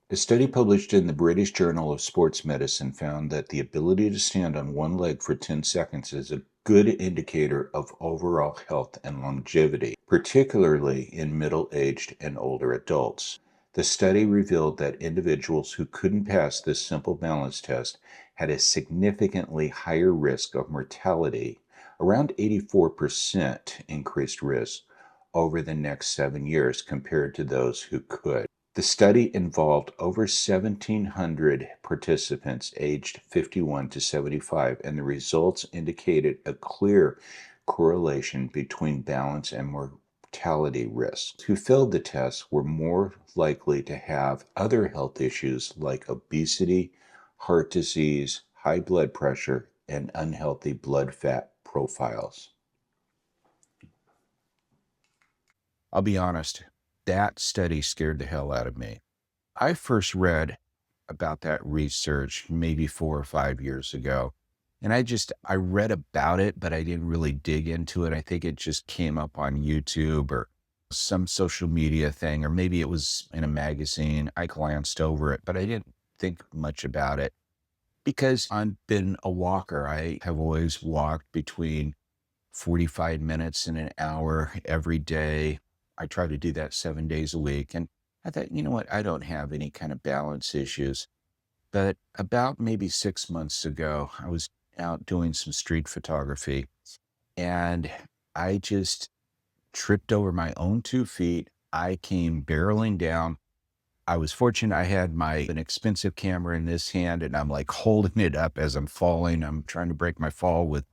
A study published in the British Journal of Sports Medicine found that the ability to stand on one leg for 10 seconds is a good indicator of overall health and longevity, particularly in middle-aged and older adults. The study revealed that individuals who couldn't pass this simple balance test had a significantly higher risk of mortality, around 84% increased risk, over the next 7 years compared to those who could. The study involved over 1,700 participants aged 51 to 75, and the results indicated a clear correlation between balance and mortality risks. Who failed the test were more likely to have other health issues like obesity, heart disease, high blood pressure, and unhealthy blood fat profiles. I'll be honest, that study scared the hell out of me. I first read about that research maybe 4 or 5 years ago. And I read about it, but I didn't really dig into it. I think it just came up on YouTube or some social media thing, or maybe it was in a magazine. I glanced over it, but I didn't think much about it because I've been a walker. I have always walked between 45 minutes and an hour every day. I try to do that 7 days a week. And I thought, you know what? I don't have any kind of balance issues. But about maybe 6 months ago, I was out doing some street photography and I just tripped over my own 2 feet. I came barreling down. I was fortunate I had an expensive camera in this hand and I'm like holding it up as I'm falling. I'm trying to break my fall with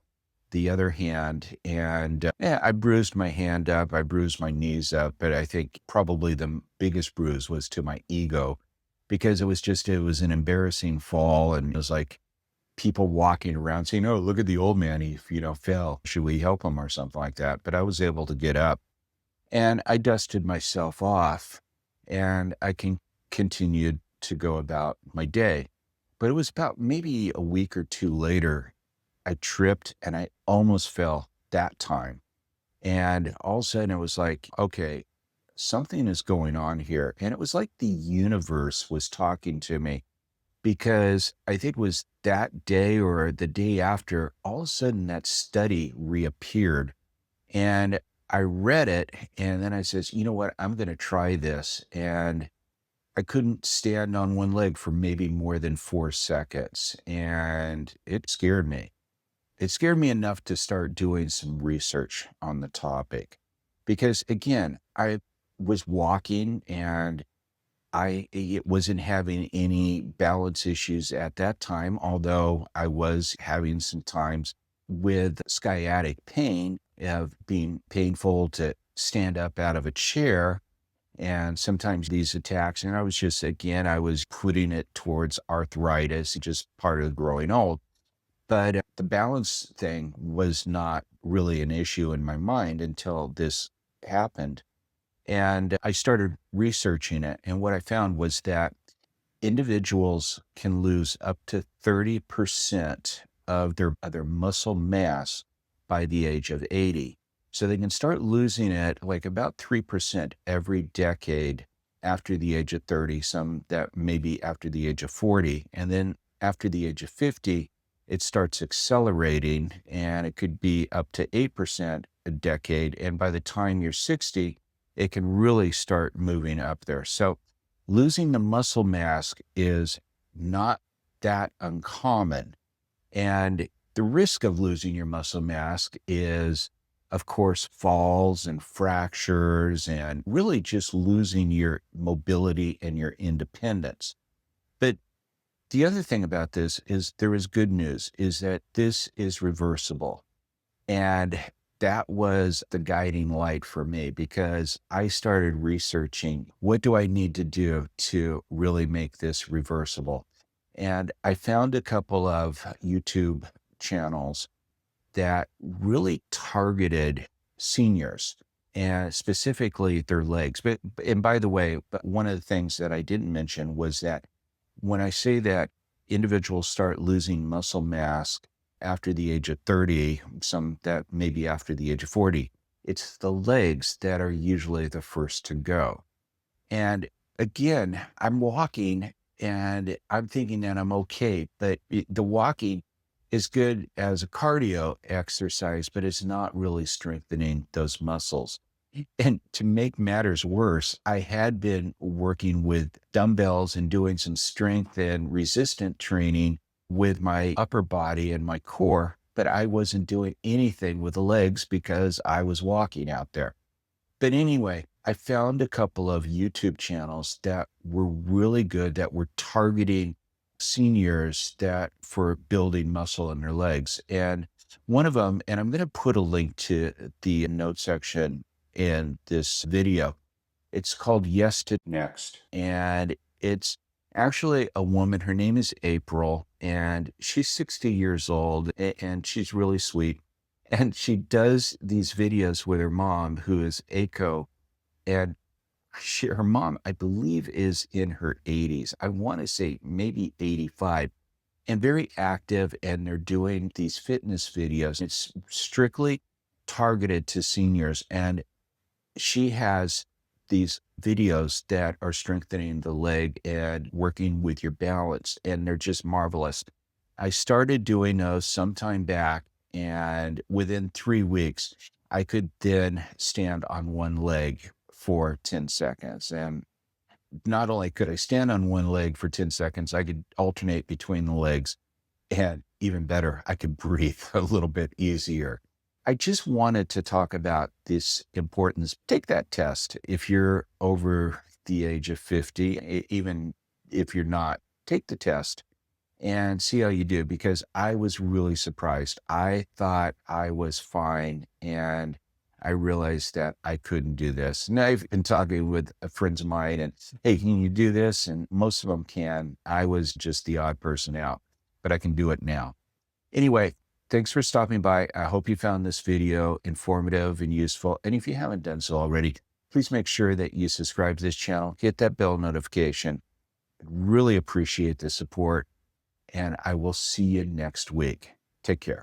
the other hand. And yeah, I bruised my hand up, I bruised my knees up, but I think probably the biggest bruise was to my ego because it was an embarrassing fall. And it was like people walking around saying, "Oh, look at the old man. He, fell. Should we help him or something like that?" But I was able to get up and I dusted myself off and continued to go about my day. But it was about maybe a week or two later I tripped and I almost fell that time. And all of a sudden it was like, okay, something is going on here. And it was like the universe was talking to me because I think it was that day or the day after, all of a sudden that study reappeared. And I read it and then I says, you know what, I'm going to try this. And I couldn't stand on one leg for maybe more than 4 seconds. And it scared me. It scared me enough to start doing some research on the topic because, again, I was walking and it wasn't having any balance issues at that time, although I was having some times with sciatic pain of being painful to stand up out of a chair. And sometimes these attacks, and I was putting it towards arthritis, just part of growing old. But the balance thing was not really an issue in my mind until this happened. And I started researching it. And what I found was that individuals can lose up to 30% of their muscle mass by the age of 80. So they can start losing it like about 3% every decade after the age of 30, some that maybe after the age of 40. And then after the age of 50, it starts accelerating and it could be up to 8% a decade. And by the time you're 60, it can really start moving up there. So losing the muscle mass is not that uncommon. And the risk of losing your muscle mass is, of course, falls and fractures and really just losing your mobility and your independence. But the other thing about this is there is good news, is that this is reversible. And that was the guiding light for me because I started researching what do I need to do to really make this reversible. And I found a couple of YouTube channels that really targeted seniors and specifically their legs. And by the way, but one of the things that I didn't mention was that when I say that individuals start losing muscle mass after the age of 30, some that maybe after the age of 40, it's the legs that are usually the first to go. And again, I'm walking and I'm thinking that I'm okay, but the walking is good as a cardio exercise, but it's not really strengthening those muscles. And to make matters worse, I had been working with dumbbells and doing some strength and resistant training with my upper body and my core, but I wasn't doing anything with the legs because I was walking out there. But anyway, I found a couple of YouTube channels that were really good that were targeting seniors that for building muscle in their legs. And one of them, and I'm going to put a link to the note section in this video. It's called Yes to Next. And it's actually a woman. Her name is April, and she's 60 years old, and she's really sweet. And she does these videos with her mom, who is Aiko. And her mom, I believe, is in her 80s. I want to say maybe 85, and very active. And they're doing these fitness videos. It's strictly targeted to seniors. And she has these videos that are strengthening the leg and working with your balance, and they're just marvelous. I started doing those sometime back, and within 3 weeks, I could then stand on one leg for 10 seconds. And not only could I stand on one leg for 10 seconds, I could alternate between the legs. And even better, I could breathe a little bit easier. I just wanted to talk about this importance. Take that test if you're over the age of 50, even if you're not, take the test and see how you do, because I was really surprised. I thought I was fine, and I realized that I couldn't do this. And I've been talking with friends of mine, and hey, can you do this? And most of them can. I was just the odd person out, but I can do it now. Anyway, thanks for stopping by. I hope you found this video informative and useful. And if you haven't done so already, please make sure that you subscribe to this channel, hit that bell notification. I really appreciate the support, and I will see you next week. Take care.